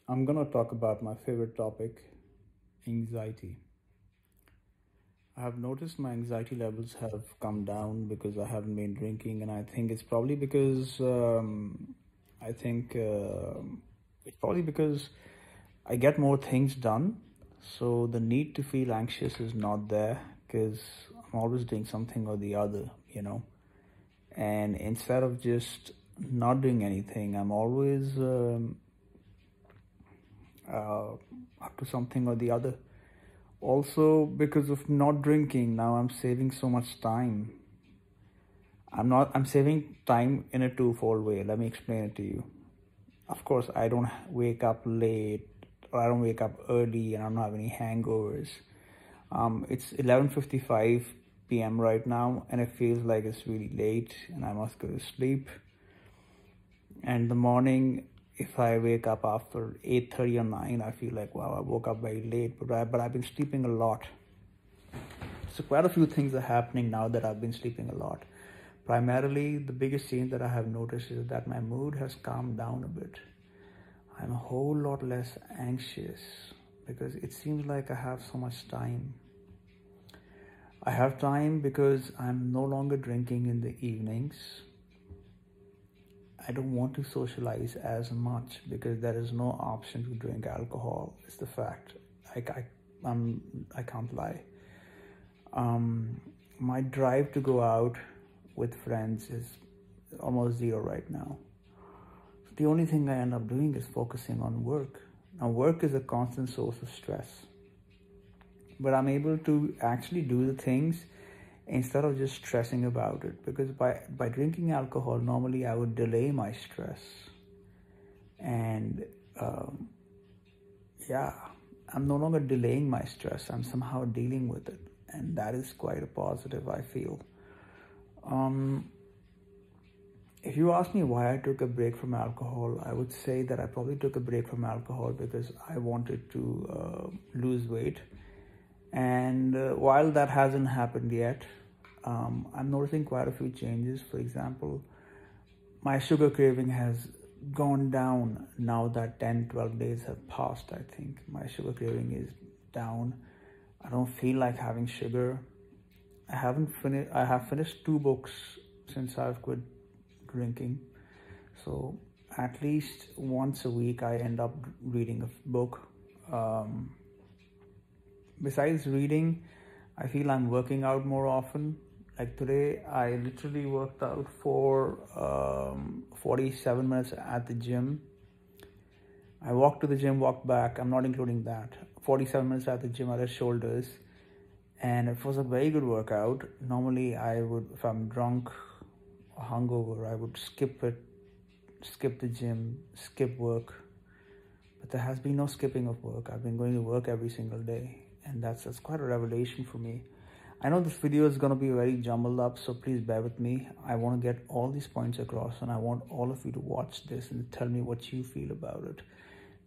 I'm going to talk about my favorite topic, anxiety. I have noticed my anxiety levels have come down because I haven't been drinking, and I think it's probably because I think it's probably because I get more things done. So the need to feel anxious is not there because I'm always doing something or the other. And instead of just not doing anything, I'm always uh, up to something or the other. Also, because of not drinking, now I'm saving so much time. I'm saving time in a twofold way. Let me explain it to you. Of course, I don't wake up late or I don't wake up early and I don't have any hangovers. It's 11:55 p.m. right now and it feels like it's really late and I must go to sleep. And in the morning, if I wake up after 8:30 or 9, I feel like, wow, I woke up very late, but I've been sleeping a lot. So quite a few things are happening now that I've been sleeping a lot. Primarily, the biggest change that I have noticed is that my mood has calmed down a bit. I'm a whole lot less anxious because it seems like I have so much time. I have time because I'm no longer drinking in the evenings. I don't want to socialize as much because there is no option to drink alcohol. It's the fact. I can't lie. My drive to go out with friends is almost zero right now. So the only thing I end up doing is focusing on work. Now, work is a constant source of stress, but I'm able to actually do the things instead of just stressing about it, because by drinking alcohol, normally I would delay my stress. And yeah, I'm no longer delaying my stress, I'm somehow dealing with it, and that is quite a positive, I feel. If you ask me why I took a break from alcohol, I would say that I probably took a break from alcohol because I wanted to lose weight. And while that hasn't happened yet, I'm noticing quite a few changes. For example, my sugar craving has gone down now that 10-12 days have passed. I think my sugar craving is down. I don't feel like having sugar. I have finished 2 books since I've quit drinking. So at least once a week I end up reading a book. Besides reading, I feel I'm working out more often. Like today, I literally worked out for 47 minutes at the gym. I walked to the gym, walked back. I'm not including that. 47 minutes at the gym at the shoulders. And it was a very good workout. Normally, I would, if I'm drunk or hungover, I would skip it, skip the gym, skip work. But there has been no skipping of work. I've been going to work every single day. And that's quite a revelation for me. I know this video is going to be very jumbled up, so please bear with me. I want to get all these points across and I want all of you to watch this and tell me what you feel about it.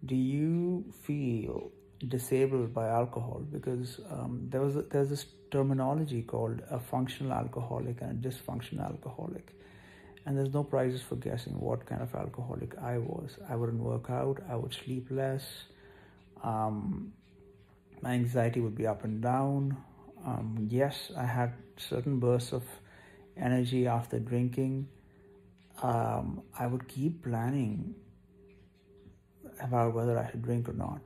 Do you feel disabled by alcohol? Because there's this terminology called a functional alcoholic and a dysfunctional alcoholic. And there's no prizes for guessing what kind of alcoholic I was. I wouldn't work out, I would sleep less. My anxiety would be up and down. Yes, I had certain bursts of energy after drinking. I would keep planning about whether I should drink or not.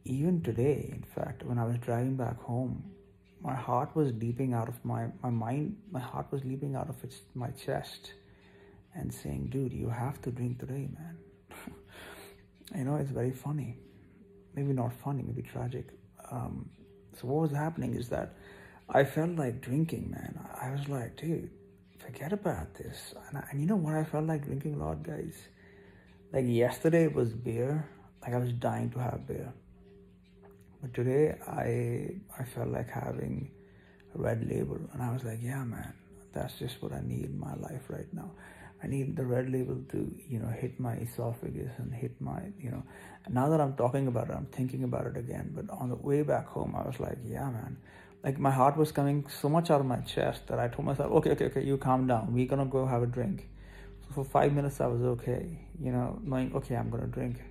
Even today, in fact, when I was driving back home, my heart was leaping out of my heart was leaping out of my chest and saying, dude, you have to drink today, man. It's very funny. Maybe not funny, maybe tragic. So what was happening is that I felt like drinking, man. I was like, dude, forget about this. And you know what I felt like drinking a lot, guys? Like yesterday it was beer. Like I was dying to have beer. But today I felt like having a Red Label. And I was like, yeah, man, that's just what I need in my life right now. I need the Red Label to, hit my esophagus and hit my, and now that I'm talking about it, I'm thinking about it again. But on the way back home, I was like, yeah, man, like my heart was coming so much out of my chest that I told myself, okay, you calm down. We're going to go have a drink. So for 5 minutes, I was okay, knowing, okay, I'm going to drink.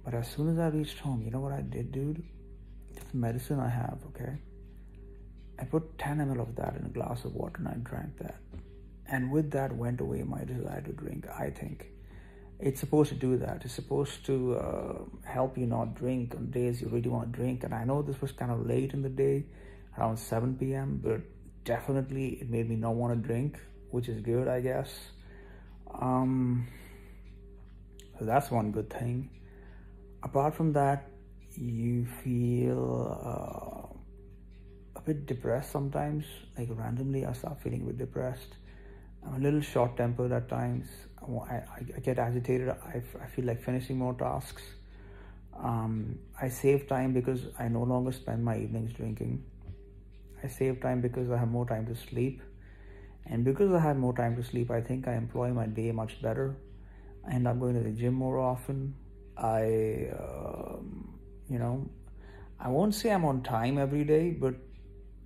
But as soon as I reached home, you know what I did, dude? It's medicine I have, okay? I put 10 ml of that in a glass of water and I drank that. And with that went away my desire to drink, I think. It's supposed to do that. It's supposed to help you not drink on days you really want to drink. And I know this was kind of late in the day, around 7 p.m., but definitely it made me not want to drink, which is good, I guess. So that's one good thing. Apart from that, you feel a bit depressed sometimes. Like randomly, I start feeling a bit depressed. I'm a little short-tempered at times. I get agitated. I feel like finishing more tasks. I save time because I no longer spend my evenings drinking. I save time because I have more time to sleep. And because I have more time to sleep, I think I employ my day much better. I end up going to the gym more often. I won't say I'm on time every day, but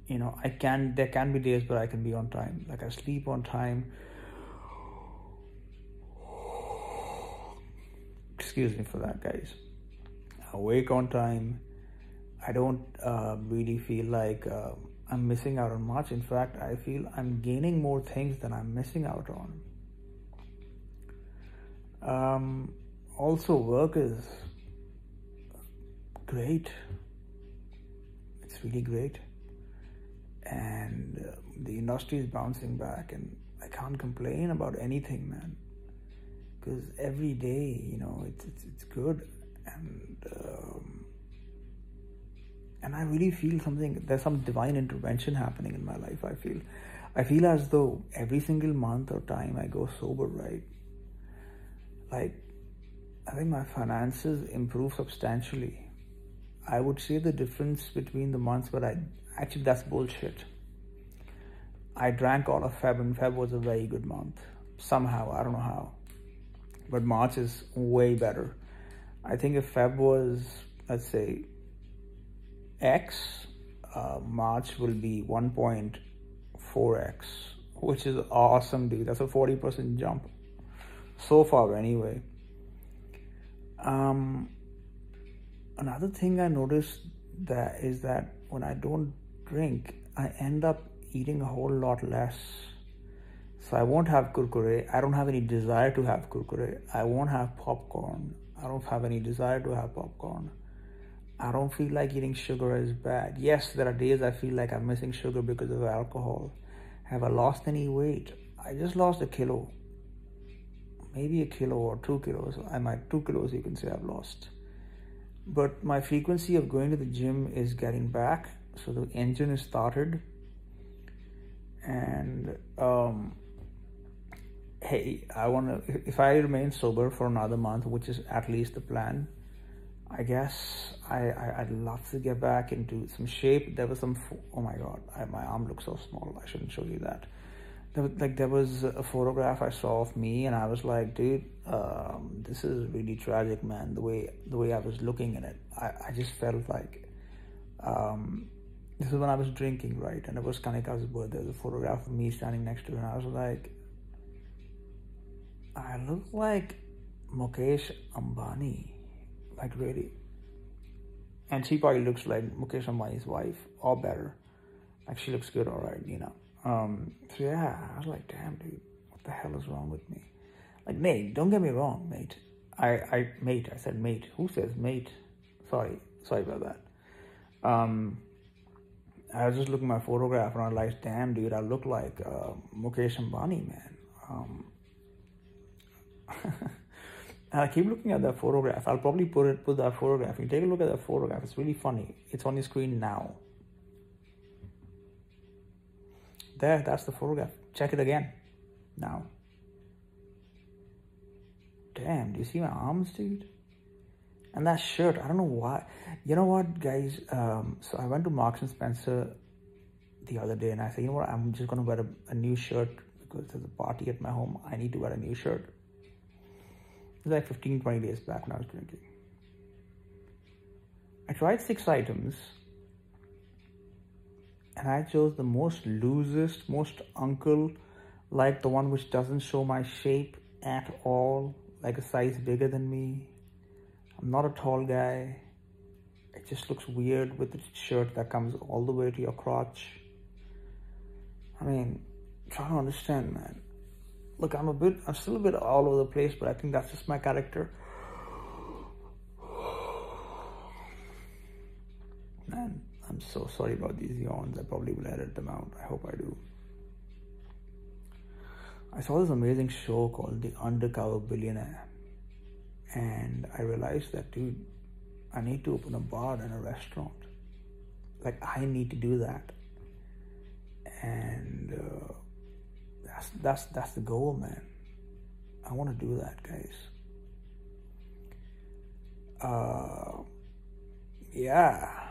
there can be days where I can be on time. Like I sleep on time. Excuse me for that, guys. I wake on time. I don't really feel like I'm missing out on much. In fact, I feel I'm gaining more things than I'm missing out on. Also, work is great. It's really great. And the industry is bouncing back, and I can't complain about anything, man. Because every day, it's good, and I really feel there's some divine intervention happening in my life. I feel as though every single month or time I go sober, right? Like, I think my finances improve substantially. I would say the difference between the months, but actually that's bullshit. I drank all of Feb, and Feb was a very good month. Somehow, I don't know how. But March is way better. I think if Feb was, let's say, X, March will be 1.4X, which is awesome, dude. That's a 40% jump. So far, anyway. Another thing I noticed is that when I don't drink, I end up eating a whole lot less. So I won't have kurkure. I don't have any desire to have kurkure. I won't have popcorn. I don't have any desire to have popcorn. I don't feel like eating sugar is bad. Yes, there are days I feel like I'm missing sugar because of alcohol. Have I lost any weight? I just lost a kilo. Maybe a kilo or 2 kilos. 2 kilos you can say I've lost. But my frequency of going to the gym is getting back. So the engine is started. And hey, if I remain sober for another month, which is at least the plan, I guess I'd love to get back into some shape. There was oh my God, my arm looks so small. I shouldn't show you that. There was a photograph I saw of me, and I was like, dude, this is really tragic, man. The way I was looking at it, I just felt like, this is when I was drinking, right? And it was Kanika's birthday. There's a photograph of me standing next to her, and I was like, I look like Mukesh Ambani, like really. And she probably looks like Mukesh Ambani's wife, or better. Like she looks good, all right, So yeah, I was like, damn, dude, what the hell is wrong with me? Like, mate, don't get me wrong, mate. I said mate. Who says mate? Sorry about that. I was just looking at my photograph and I was like, damn, dude, I look like Mukesh Ambani, man. And I keep looking at that photograph. I'll probably put that photograph. You take a look at that photograph. It's really funny. It's on your screen now. There, that's the photograph. Check it again. Now. Damn, do you see my arms, dude? And that shirt, I don't know why. You know what, guys? So I went to Marks and Spencer the other day and I said, you know what? I'm just going to wear a new shirt because there's a party at my home. I need to wear a new shirt. It was like 15, 20 days back when I was drinking. I tried 6 items. And I chose the most loosest, most uncle, like the one which doesn't show my shape at all, like a size bigger than me. I'm not a tall guy. It just looks weird with the shirt that comes all the way to your crotch. I mean, try to understand, man. Look, I'm still a bit all over the place, but I think that's just my character. Man, I'm so sorry about these yawns. I probably will edit them out. I hope I do. I saw this amazing show called The Undercover Billionaire. And I realized that, dude, I need to open a bar and a restaurant. Like, I need to do that. And that's the goal, man. I want to do that, guys. Yeah.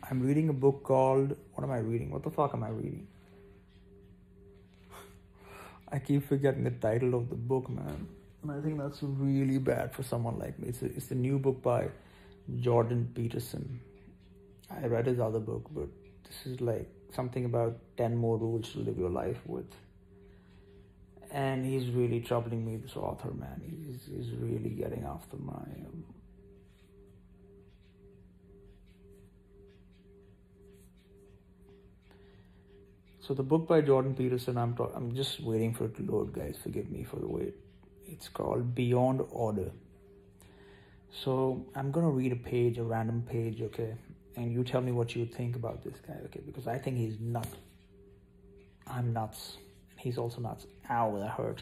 I'm reading a book called... What am I reading? What the fuck am I reading? I keep forgetting the title of the book, man. And I think that's really bad for someone like me. It's a new book by Jordan Peterson. I read his other book, but this is like something about 10 more rules to live your life with. And he's really troubling me, this author, man. He's really getting after my... So the book by Jordan Peterson, I'm just waiting for it to load, guys. Forgive me for the wait. It's called Beyond Order. So I'm going to read a random page, okay? And you tell me what you think about this guy, okay? Because I think he's nuts. I'm nuts. He's also nuts. Ow, that hurt.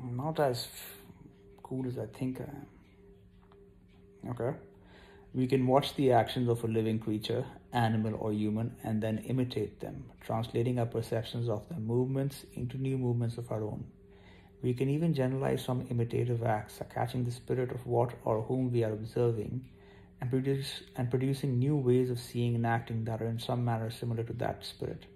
I'm not as cool as I think I am. Okay? We can watch the actions of a living creature, animal or human, and then imitate them, translating our perceptions of their movements into new movements of our own. We can even generalize some imitative acts, catching the spirit of what or whom we are observing, and producing new ways of seeing and acting that are in some manner similar to that spirit.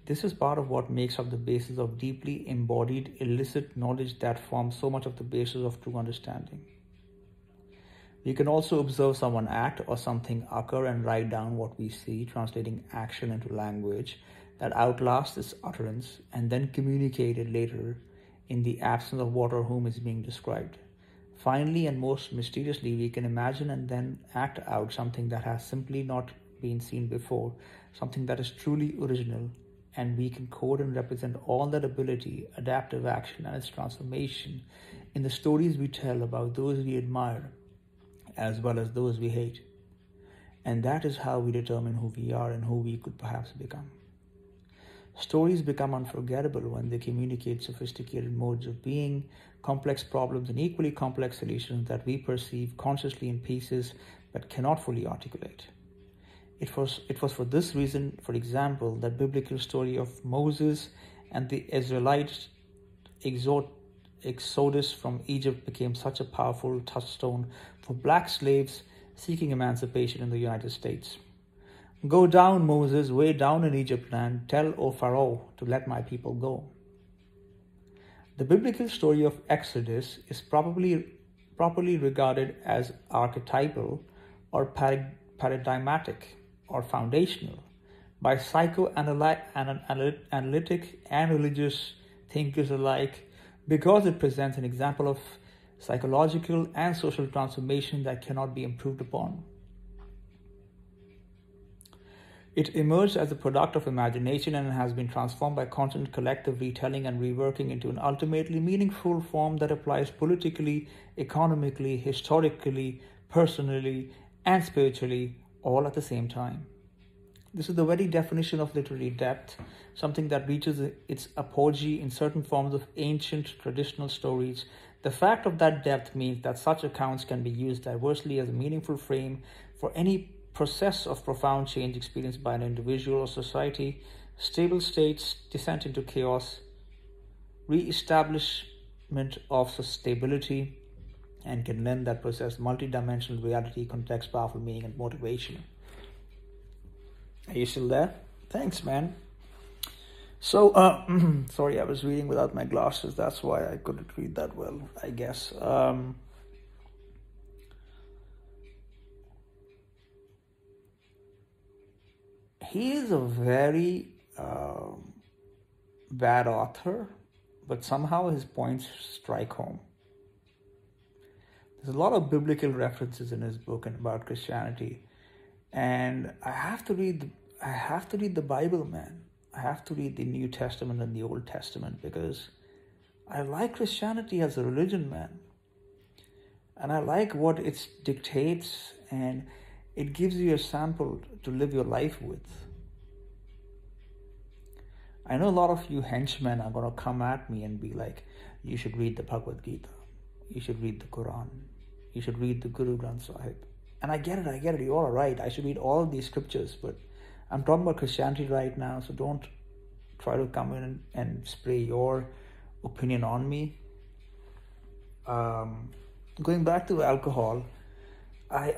This is part of what makes up the basis of deeply embodied, illicit knowledge that forms so much of the basis of true understanding. We can also observe someone act or something occur and write down what we see, translating action into language that outlasts its utterance, and then communicate it later in the absence of what or whom is being described. Finally, and most mysteriously, we can imagine and then act out something that has simply not been seen before, something that is truly original, and we can code and represent all that ability, adaptive action, and its transformation in the stories we tell about those we admire, as well as those we hate. And that is how we determine who we are and who we could perhaps become. Stories become unforgettable when they communicate sophisticated modes of being, complex problems, and equally complex solutions that we perceive consciously in pieces but cannot fully articulate. It was for this reason, for example, that biblical story of Moses and the Israelites exodus from Egypt became such a powerful touchstone for black slaves seeking emancipation in the United States. Go down, Moses, way down in Egypt land. Tell, O Pharaoh, to let my people go. The biblical story of Exodus is properly regarded as archetypal or paradigmatic or foundational by psychoanalytic and religious thinkers alike, because it presents an example of psychological and social transformation that cannot be improved upon. It emerged as a product of imagination and has been transformed by constant collective retelling and reworking into an ultimately meaningful form that applies politically, economically, historically, personally, and spiritually, all at the same time. This is the very definition of literary depth, something that reaches its apogee in certain forms of ancient traditional stories. The fact of that depth means that such accounts can be used diversely as a meaningful frame for any process of profound change experienced by an individual or society, stable states, descent into chaos, re-establishment of stability, and can lend that process multidimensional reality, context, powerful meaning, and motivation. Are you still there? Thanks, man. So, sorry, I was reading without my glasses. That's why I couldn't read that well, I guess. He is a very bad author, but somehow his points strike home. There's a lot of biblical references in his book and about Christianity, and I have to read the Bible, man. I have to read the New Testament and the Old Testament because I like Christianity as a religion, man. And I like what it dictates, and it gives you a sample to live your life with. I know a lot of you henchmen are going to come at me and be like, you should read the Bhagavad Gita. You should read the Quran. You should read the Guru Granth Sahib. And I get it. You're all right. I should read all of these scriptures, but I'm talking about Christianity right now, so don't try to come in and spray your opinion on me. Going back to alcohol, I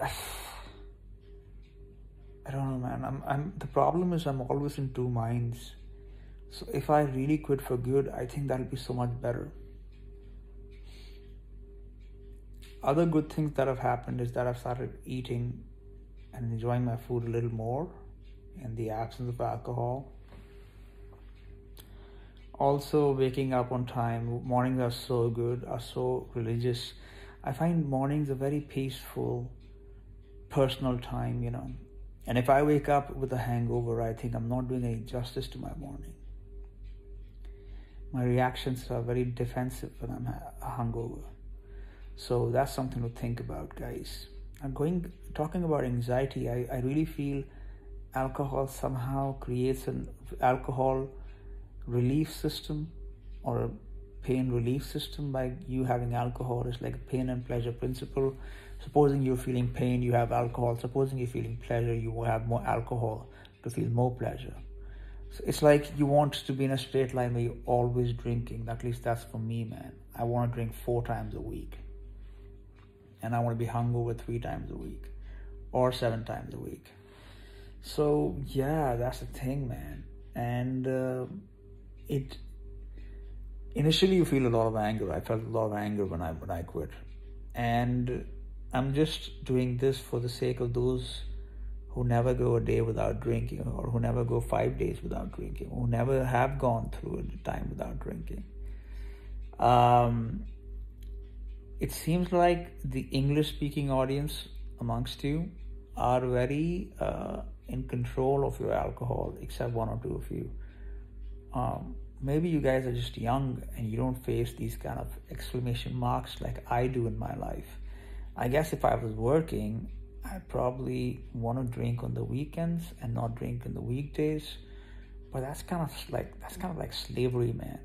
don't know, man. The problem is I'm always in two minds. So if I really quit for good, I think that'll be so much better. Other good things that have happened is that I've started eating and enjoying my food a little more in the absence of alcohol. Also, waking up on time. Mornings are so good, are so religious. I find mornings a very peaceful, personal time, And if I wake up with a hangover, I think I'm not doing any justice to my morning. My reactions are very defensive when I'm hungover. So that's something to think about, guys. Talking about anxiety, I really feel alcohol somehow creates an alcohol relief system or a pain relief system. Like you having alcohol is like a pain and pleasure principle. Supposing you're feeling pain, you have alcohol. Supposing you're feeling pleasure, you will have more alcohol to feel more pleasure. So it's like you want to be in a straight line where you're always drinking. At least that's for me, man. I want to drink 4 times a week. And I want to be hungover 3 times a week. Or 7 times a week. So, yeah, that's the thing, man. And initially you feel a lot of anger. I felt a lot of anger when I quit. And I'm just doing this for the sake of those who never go a day without drinking, or who never go 5 days without drinking, who never have gone through a time without drinking. It seems like the English-speaking audience amongst you are very in control of your alcohol, except 1 or 2 of you. Maybe you guys are just young and you don't face these kind of exclamation marks like I do in my life. I guess if I was working, I'd probably want to drink on the weekends and not drink in the weekdays. But that's kind of like slavery, man.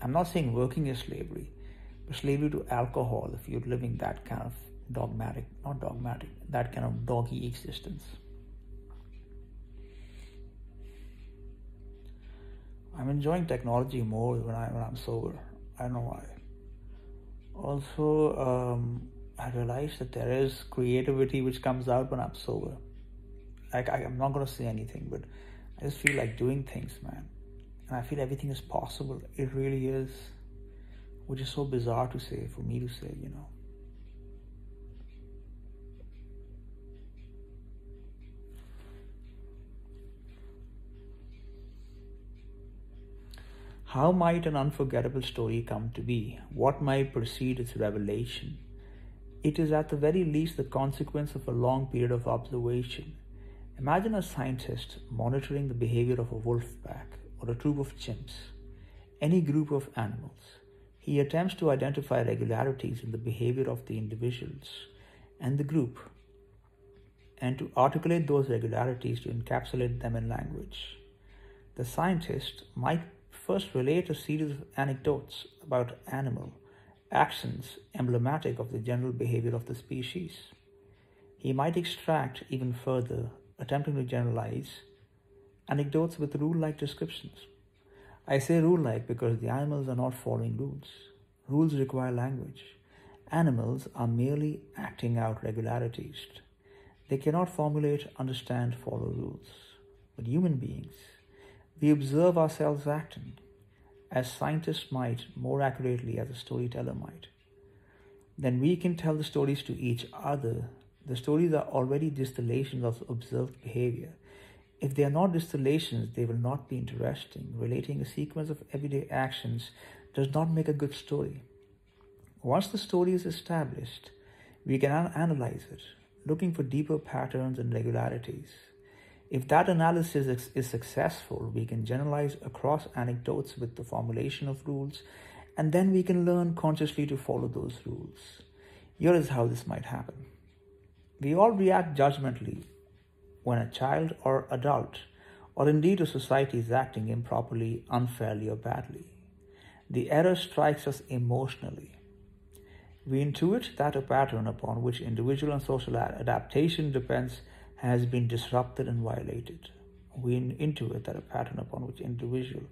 I'm not saying working is slavery, but slavery to alcohol if you're living that kind of that kind of doggy existence. I'm enjoying technology more when I'm sober. I don't know why. Also, I realized that there is creativity which comes out when I'm sober. I'm not going to say anything, but I just feel like doing things, man. And I feel everything is possible. It really is. Which is so bizarre to say, for me to say, How might an unforgettable story come to be? What might precede its revelation? It is at the very least the consequence of a long period of observation. Imagine a scientist monitoring the behavior of a wolf pack or a troop of chimps, any group of animals. He attempts to identify regularities in the behavior of the individuals and the group, and to articulate those regularities to encapsulate them in language. The scientist might first relate a series of anecdotes about animal actions emblematic of the general behavior of the species. He might extract even further, attempting to generalize anecdotes with rule-like descriptions. I say rule-like because the animals are not following rules. Rules require language. Animals are merely acting out regularities. They cannot formulate, understand, follow rules. But human beings, we observe ourselves acting, as scientists might, more accurately as a storyteller might. Then we can tell the stories to each other. The stories are already distillations of observed behavior. If they are not distillations, they will not be interesting, relating a sequence of everyday actions does not make a good story. Once the story is established, we can analyze it, looking for deeper patterns and regularities. If that analysis is successful, we can generalize across anecdotes with the formulation of rules, and then we can learn consciously to follow those rules. Here is how this might happen. We all react judgmentally when a child or adult, or indeed a society, is acting improperly, unfairly, or badly. The error strikes us emotionally. We intuit that a pattern upon which individual and social adaptation depends has been disrupted and violated. We intuit that a pattern upon which individual...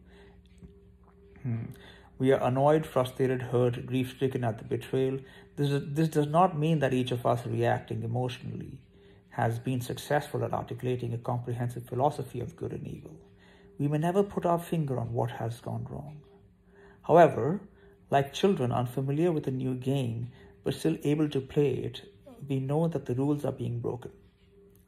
We are annoyed, frustrated, hurt, grief-stricken at the betrayal. This does not mean that each of us reacting emotionally has been successful at articulating a comprehensive philosophy of good and evil. We may never put our finger on what has gone wrong. However, like children unfamiliar with a new game but still able to play it, we know that the rules are being broken.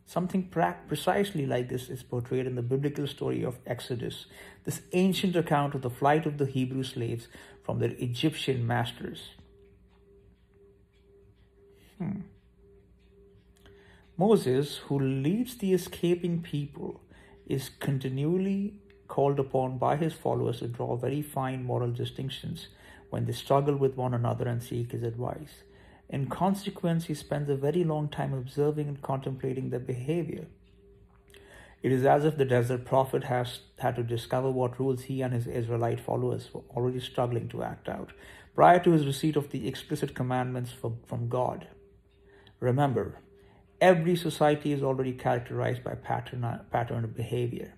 Something precisely like this is portrayed in the biblical story of Exodus, this ancient account of the flight of the Hebrew slaves from their Egyptian masters. Moses, who leads the escaping people, is continually called upon by his followers to draw very fine moral distinctions when they struggle with one another and seek his advice. In consequence, he spends a very long time observing and contemplating their behavior. It is as if the desert prophet has had to discover what rules he and his Israelite followers were already struggling to act out prior to his receipt of the explicit commandments from God. Remember, every society is already characterized by pattern of behavior.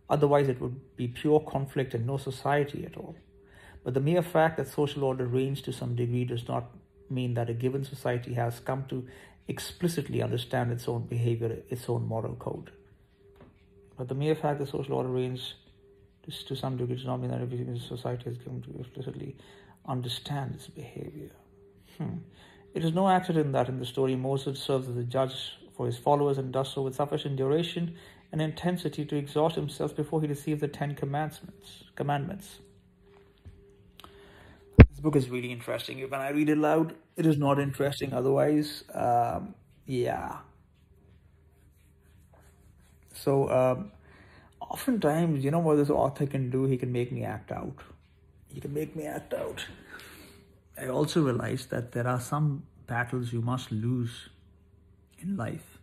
Otherwise, it would be pure conflict and no society at all. But the mere fact that social order reigns to some degree does not mean that a given society has come to explicitly understand its own behavior, its own moral code. But the mere fact that social order reigns to some degree does not mean that every given society has come to explicitly understand its behavior. It is no accident that in the story Moses serves as a judge for his followers and does so with sufficient duration and intensity to exhaust himself before he receives the 10 commandments. This book is really interesting. When I read it loud, it is not interesting otherwise. So, oftentimes, you know what this author can do? He can make me act out. I also realized that there are some battles you must lose in life,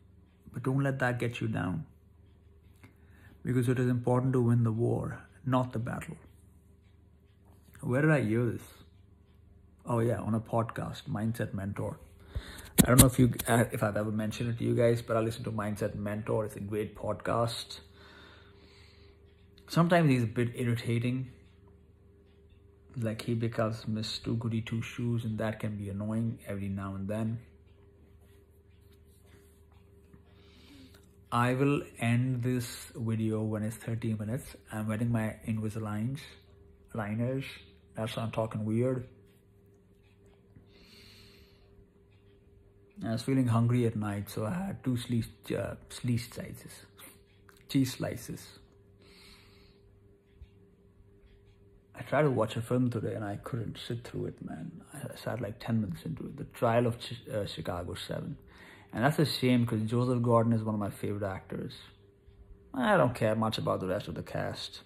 but don't let that get you down, because it is important to win the war, not the battle. Where did I hear this? Oh yeah, on a podcast, Mindset Mentor. I don't know if I've ever mentioned it to you guys, but I listen to Mindset Mentor. It's a great podcast. Sometimes he's a bit irritating. Like he becomes Miss Too Goody Two Shoes, and that can be annoying every now and then. I will end this video when it's 30 minutes. I'm wearing my Invisaligns, liners. That's why I'm talking weird. I was feeling hungry at night, so I had 2 cheese slices. I tried to watch a film today and I couldn't sit through it, man. I sat like 10 minutes into it. The Trial of Chicago 7. And that's a shame because Joseph Gordon is one of my favorite actors. I don't care much about the rest of the cast.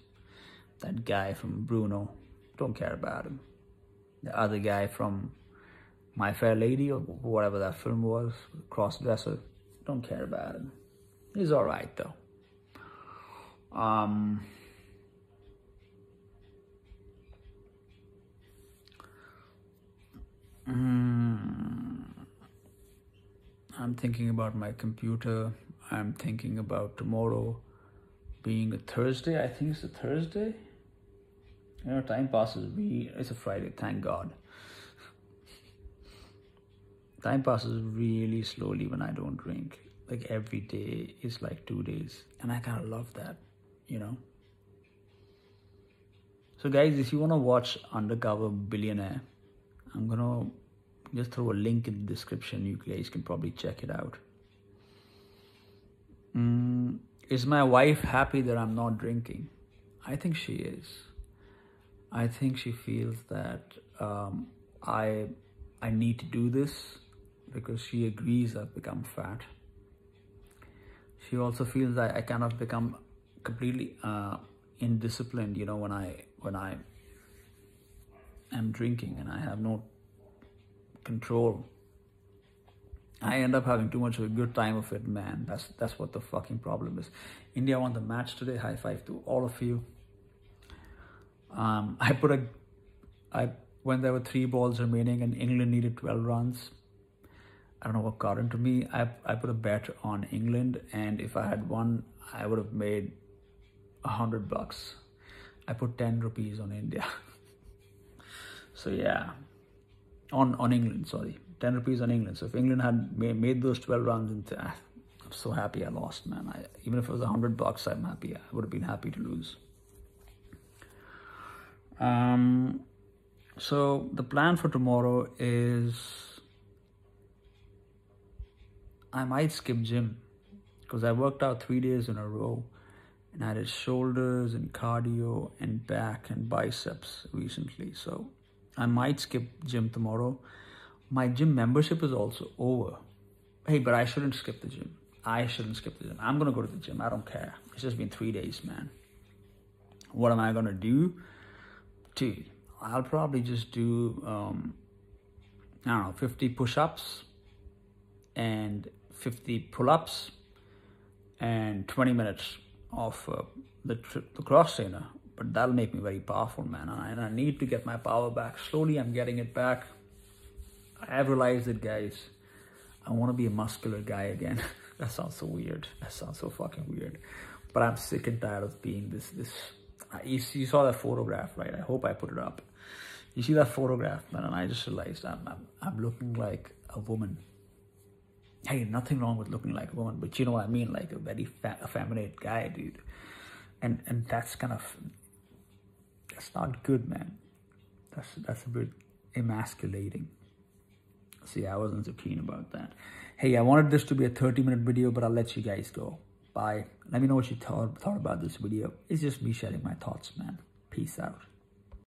That guy from Bruno, don't care about him. The other guy from My Fair Lady or whatever that film was, cross-dresser, don't care about him. He's alright though. I'm thinking about my computer. I'm thinking about tomorrow being a Thursday. I think it's a Thursday. You know, time passes. It's a Friday, thank God. Time passes really slowly when I don't drink. Like every day is like 2 days. And I kind of love that, you know. So guys, if you want to watch Undercover Billionaire, I'm going to just throw a link in the description. You guys can probably check it out. Is my wife happy that I'm not drinking? I think she is. I think she feels that I need to do this because she agrees I've become fat. She also feels that I kind of become completely indisciplined, you know, when I am drinking and I have no control. I end up having too much of a good time of it, man. That's what the fucking problem is. India won the match today. High five to all of you. When there were 3 balls remaining and England needed 12 runs, I don't know what got into me. I put a bet on England, and if I had won, I would have made $100. I put 10 rupees on India. So yeah, on England, sorry. 10 rupees on England. So if England had made those 12 runs, I'm so happy I lost, man. Even if it was $100, I'm happy. I would have been happy to lose. So the plan for tomorrow is I might skip gym because I worked out 3 days in a row, and I did shoulders and cardio and back and biceps recently. So I might skip gym tomorrow. My gym membership is also over. Hey, but I shouldn't skip the gym. I shouldn't skip the gym. I'm going to go to the gym. I don't care. It's just been 3 days, man. What am I going to do? Dude, I'll probably just do, 50 push-ups and 50 pull-ups and 20 minutes of the cross trainer. But that'll make me very powerful, man. And I need to get my power back. Slowly, I'm getting it back. I have realized it, guys. I want to be a muscular guy again. That sounds so weird. That sounds so fucking weird. But I'm sick and tired of being this. You saw that photograph, right? I hope I put it up. You see that photograph, man, and I just realized I'm looking like a woman. Hey, nothing wrong with looking like a woman, but you know what I mean, like a very effeminate guy, dude. And that's that's not good, man. That's a bit emasculating. See, I wasn't so keen about that. Hey, I wanted this to be a 30-minute video, but I'll let you guys go. Bye. Let me know what you thought about this video. It's just me sharing my thoughts, man. Peace out.